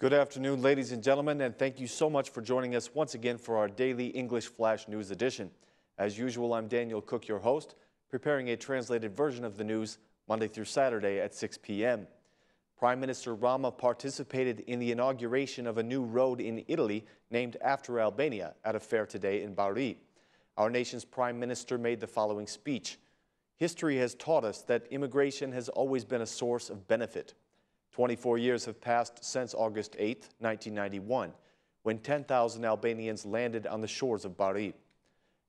Good afternoon, ladies and gentlemen, and thank you so much for joining us once again for our daily English Flash News edition. As usual, I'm Daniel Cook, your host, preparing a translated version of the news Monday through Saturday at 6 p.m. Prime Minister Rama participated in the inauguration of a new road in Italy named after Albania at a fair today in Bari. Our nation's Prime Minister made the following speech. History has taught us that immigration has always been a source of benefit. 24 years have passed since August 8, 1991, when 10,000 Albanians landed on the shores of Bari.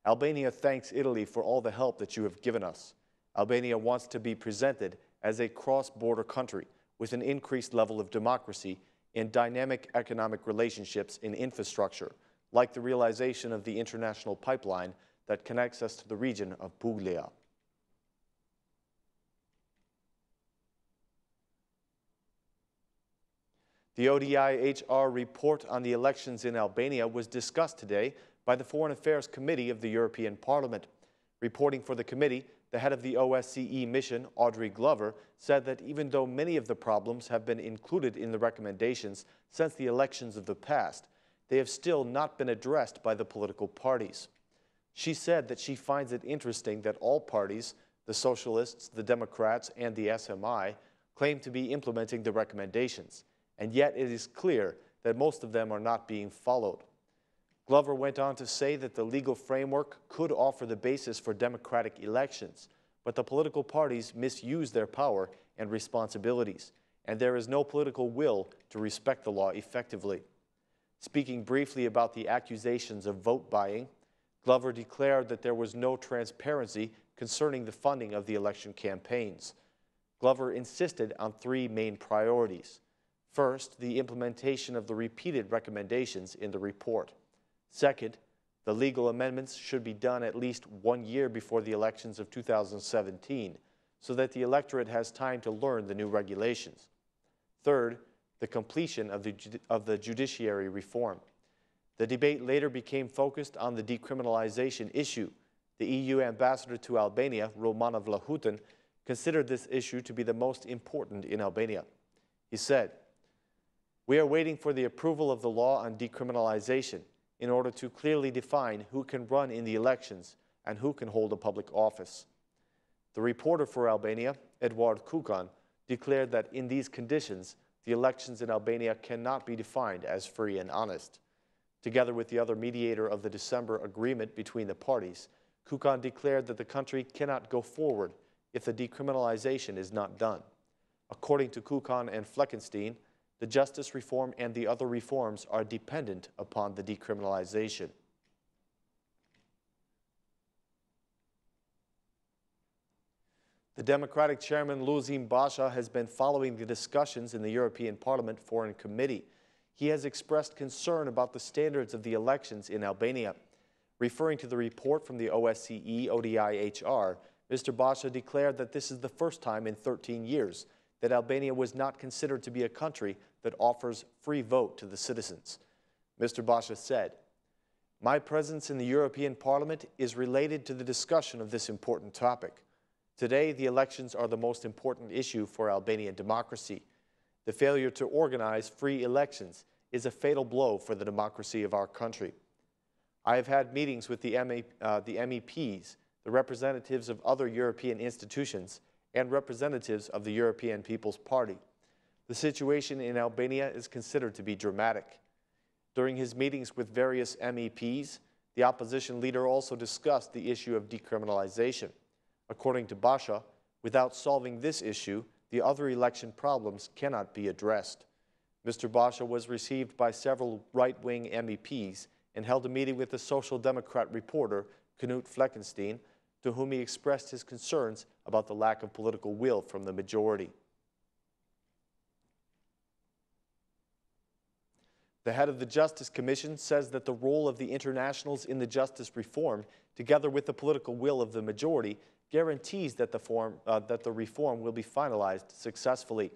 Albania thanks Italy for all the help that you have given us. Albania wants to be presented as a cross-border country with an increased level of democracy and dynamic economic relationships in infrastructure, like the realization of the international pipeline that connects us to the region of Puglia. The ODIHR report on the elections in Albania was discussed today by the Foreign Affairs Committee of the European Parliament. Reporting for the committee, the head of the OSCE mission, Audrey Glover, said that even though many of the problems have been included in the recommendations since the elections of the past, they have still not been addressed by the political parties. She said that she finds it interesting that all parties, the Socialists, the Democrats, and the SMI, claim to be implementing the recommendations, and yet it is clear that most of them are not being followed. Glover went on to say that the legal framework could offer the basis for democratic elections, but the political parties misuse their power and responsibilities, and there is no political will to respect the law effectively. Speaking briefly about the accusations of vote buying, Glover declared that there was no transparency concerning the funding of the election campaigns. Glover insisted on three main priorities. First, the implementation of the repeated recommendations in the report. Second, the legal amendments should be done at least 1 year before the elections of 2017, so that the electorate has time to learn the new regulations. Third, the completion of the judiciary reform. The debate later became focused on the decriminalization issue. The EU ambassador to Albania, Romana Vlahutin, considered this issue to be the most important in Albania. He said, "We are waiting for the approval of the law on decriminalization in order to clearly define who can run in the elections and who can hold a public office." The reporter for Albania, Edward Kukan, declared that in these conditions, the elections in Albania cannot be defined as free and honest. Together with the other mediator of the December agreement between the parties, Kukan declared that the country cannot go forward if the decriminalization is not done. According to Kukan and Fleckenstein, the justice reform and the other reforms are dependent upon the decriminalization. The Democratic chairman Luzim Basha has been following the discussions in the European Parliament Foreign Committee. He has expressed concern about the standards of the elections in Albania. Referring to the report from the OSCE ODIHR, Mr. Basha declared that this is the first time in 13 years that Albania was not considered to be a country that offers free vote to the citizens. Mr. Basha said, "My presence in the European Parliament is related to the discussion of this important topic. Today, the elections are the most important issue for Albanian democracy. The failure to organize free elections is a fatal blow for the democracy of our country. I have had meetings with the MEPs, the representatives of other European institutions, and representatives of the European People's Party. The situation in Albania is considered to be dramatic." During his meetings with various MEPs, the opposition leader also discussed the issue of decriminalization. According to Basha, without solving this issue, the other election problems cannot be addressed. Mr. Basha was received by several right-wing MEPs and held a meeting with the Social Democrat reporter, Knut Fleckenstein, to whom he expressed his concerns about the lack of political will from the majority. The head of the Justice Commission says that the role of the internationals in the justice reform, together with the political will of the majority, guarantees that the reform will be finalized successfully.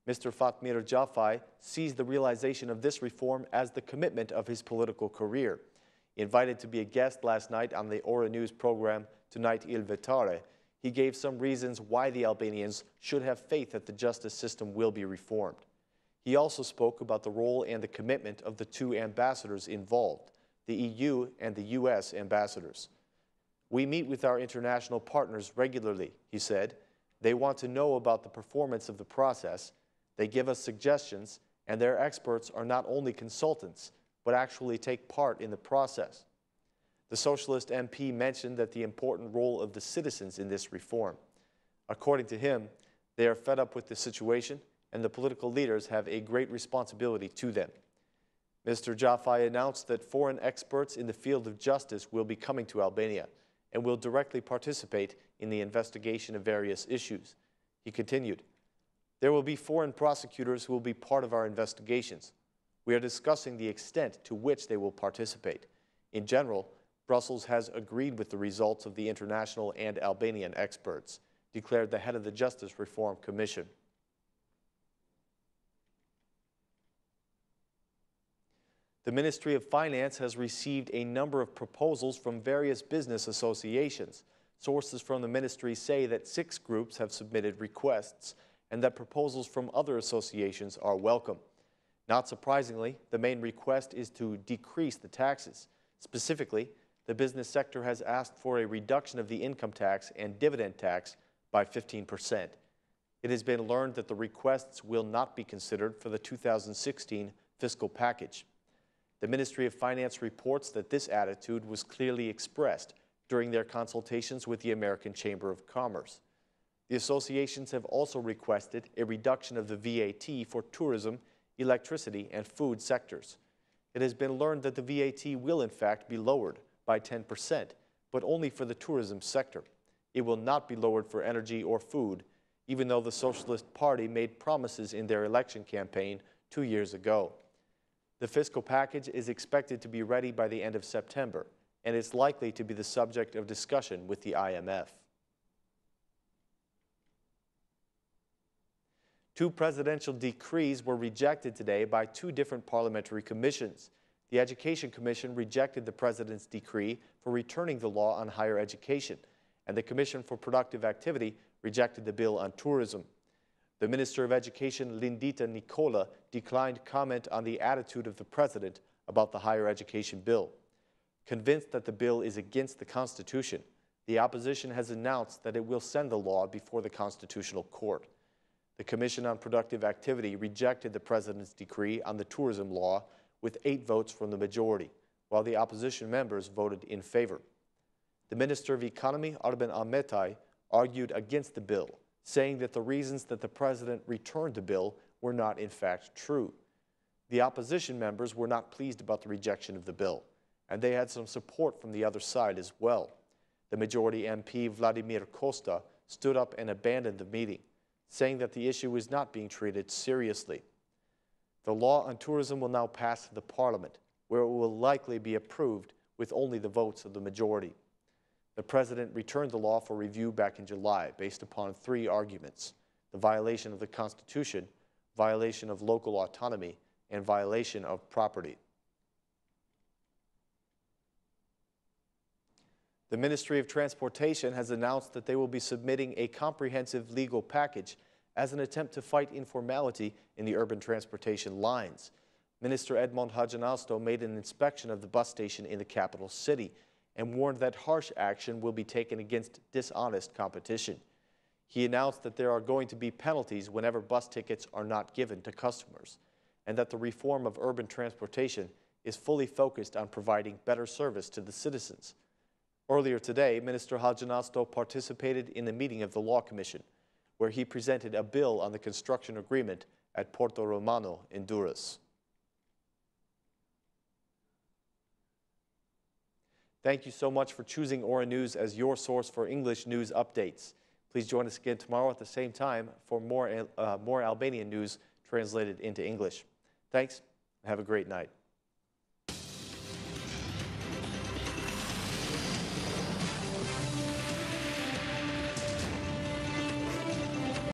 Mr. Fatmir Joffe sees the realization of this reform as the commitment of his political career. Invited to be a guest last night on the Ora News program Tonight Il Vetare, he gave some reasons why the Albanians should have faith that the justice system will be reformed. He also spoke about the role and the commitment of the two ambassadors involved, the EU and the US ambassadors. "We meet with our international partners regularly," he said. "They want to know about the performance of the process. They give us suggestions, and their experts are not only consultants, but actually take part in the process." The Socialist MP mentioned that the important role of the citizens in this reform. According to him, they are fed up with the situation, and the political leaders have a great responsibility to them. Mr. Joffe announced that foreign experts in the field of justice will be coming to Albania and will directly participate in the investigation of various issues. He continued, "There will be foreign prosecutors who will be part of our investigations. We are discussing the extent to which they will participate. In general, Brussels has agreed with the results of the international and Albanian experts," declared the head of the Justice Reform Commission. The Ministry of Finance has received a number of proposals from various business associations. Sources from the ministry say that 6 groups have submitted requests and that proposals from other associations are welcome. Not surprisingly, the main request is to decrease the taxes. Specifically, the business sector has asked for a reduction of the income tax and dividend tax by 15%. It has been learned that the requests will not be considered for the 2016 fiscal package. The Ministry of Finance reports that this attitude was clearly expressed during their consultations with the American Chamber of Commerce. The associations have also requested a reduction of the VAT for tourism, electricity, and food sectors. It has been learned that the VAT will in fact be lowered by 10%, but only for the tourism sector. It will not be lowered for energy or food, even though the Socialist Party made promises in their election campaign 2 years ago. The fiscal package is expected to be ready by the end of September, and is likely to be the subject of discussion with the IMF. 2 presidential decrees were rejected today by 2 different parliamentary commissions. The Education Commission rejected the President's decree for returning the law on higher education, and the Commission for Productive Activity rejected the bill on tourism. The Minister of Education, Lindita Nicola, declined comment on the attitude of the President about the higher education bill. Convinced that the bill is against the Constitution, the opposition has announced that it will send the law before the Constitutional Court. The Commission on Productive Activity rejected the President's decree on the tourism law with 8 votes from the majority, while the opposition members voted in favor. The Minister of Economy, Arben Ahmetaj, argued against the bill, saying that the reasons that the President returned the bill were not in fact true. The opposition members were not pleased about the rejection of the bill, and they had some support from the other side as well. The majority MP, Vladimir Costa, stood up and abandoned the meeting, saying that the issue is not being treated seriously. The law on tourism will now pass to the Parliament, where it will likely be approved with only the votes of the majority. The President returned the law for review back in July based upon 3 arguments: the violation of the Constitution, violation of local autonomy, and violation of property. The Ministry of Transportation has announced that they will be submitting a comprehensive legal package as an attempt to fight informality in the urban transportation lines. Minister Edmond Hajanasto made an inspection of the bus station in the capital city and warned that harsh action will be taken against dishonest competition. He announced that there are going to be penalties whenever bus tickets are not given to customers, and that the reform of urban transportation is fully focused on providing better service to the citizens. Earlier today, Minister Hajanasto participated in a meeting of the Law Commission, where he presented a bill on the construction agreement at Porto Romano in Durrës. Thank you so much for choosing Aura News as your source for English news updates. Please join us again tomorrow at the same time for more Albanian news translated into English. Thanks, and have a great night.